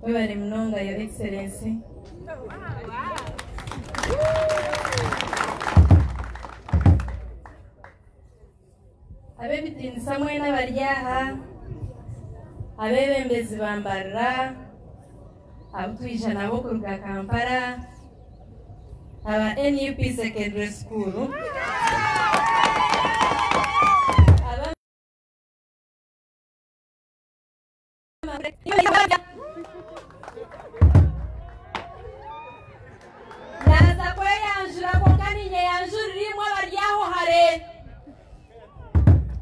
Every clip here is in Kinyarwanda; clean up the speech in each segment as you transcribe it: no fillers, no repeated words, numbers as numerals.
Webale munonga Your Excellency. Abebitinisa mwena baryaha, abebembezi bambarra, abutwisha nabo kuruga Kampala, aba NUP Secondary School. Naza kwe yanjura konkaniye yanjuririmo baryaho hare.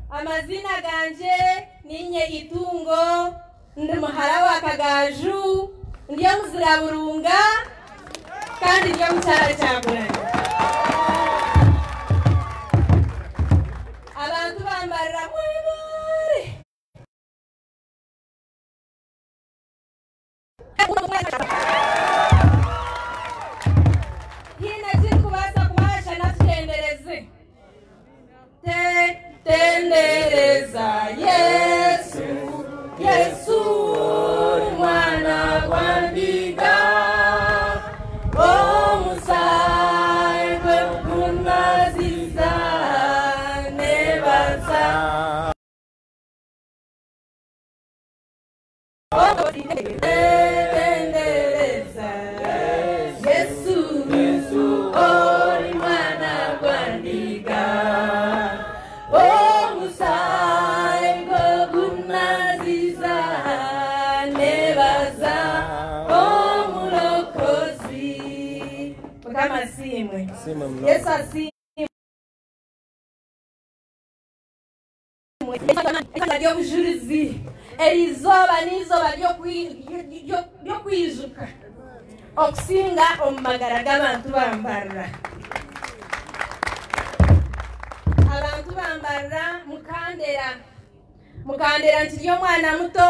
Amazina ganje ninye Itungo, ndi muhara wa Kagaju, ndiyo muzira burunga kandi ndiyo mucyara cyagurana. Abantu bambarira mwebare. Hina ziri kubasa kumasha natutendereze. Tendereza Yesu, Yesu mwana wandiga. O musai kwe kunaziza nebaza. O tendereza Yesu, Yesu ori mwana wandiga. O musai kwe kunaziza nebaza. O mulokozi kama simwe Yesu asimwe ryo bujurizi erizoba nizoba ryo kwijuka okusinga omumagara g'abantu bambarra. Abantu bambarra mukandera nti ryo mwana muto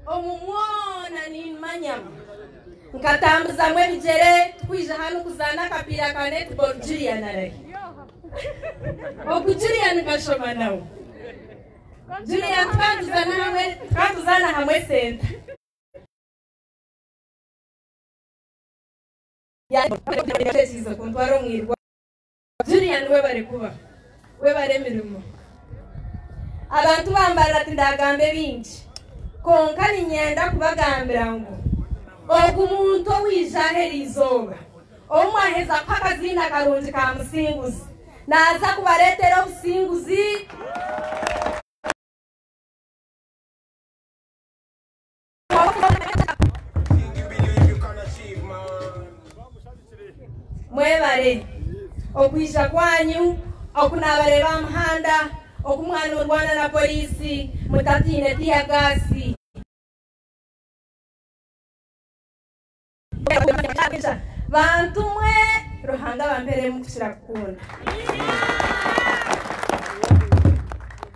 omumwona nimmanyamu nkatambuza mwe bijere twije hano kuzana kapira kane tuborjiriya nare okujiriya nikashoma nawo jiriya twatuzana hamwe senta yatekereza kuntwara mwirwa jiriya niwe bari kuba we baremirimo. Abantu bambarira ati ndagambe bingi konka ninyenda kubagambira ngo ogumuntu wijahera izoba omwaheza kwakazina karungi ka musinguzi naza kubaretera obusinguzi mwebare okwisha kwanyu okunabare bamuhanda okumwana urwana na polisi mutatine tia gasi bantu mwe ruhanga bampere mukishira kukunda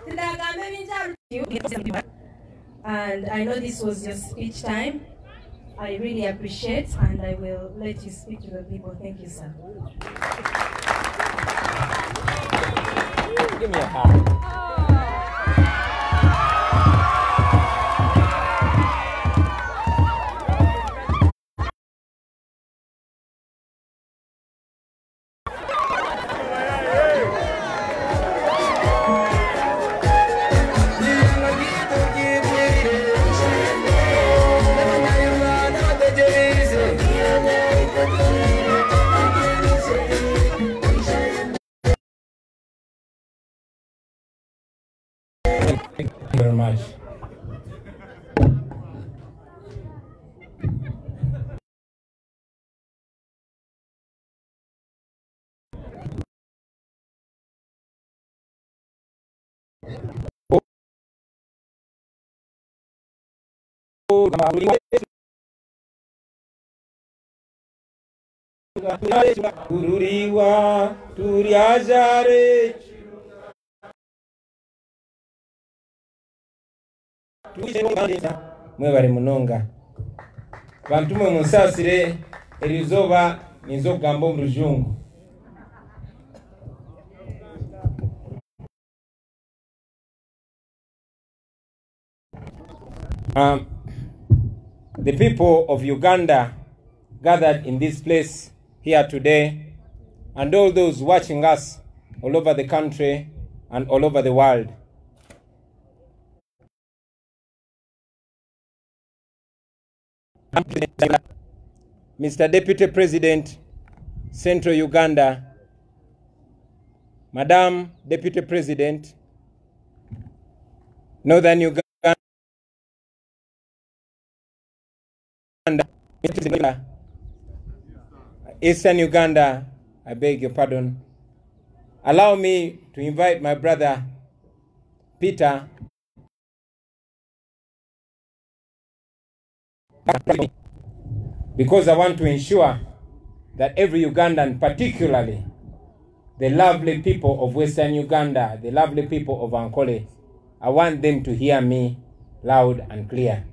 tindagambe binjaru. And I know this was your speech time. I really appreciate, and I will let you speak to the people. Thank you, sir. Give me a hand. Thank you very much. Kururiwa turiajare mwebale munonga bantu mwe munsasire erizoba nizo kugamba mu Rujungu. The people of Uganda gathered in this place here today, and all those watching us all over the country and all over the world. Mr. Deputy President, Central Uganda, Madam Deputy President, Northern Uganda, Eastern Uganda, I beg your pardon. Allow me to invite my brother, Peter, because I want to ensure that every Ugandan, particularly the lovely people of Western Uganda, the lovely people of Ankole, I want them to hear me loud and clear.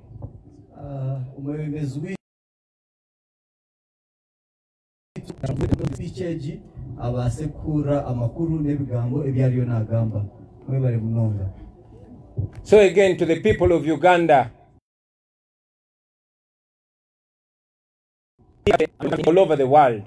So again, to the people of Uganda, all over the world,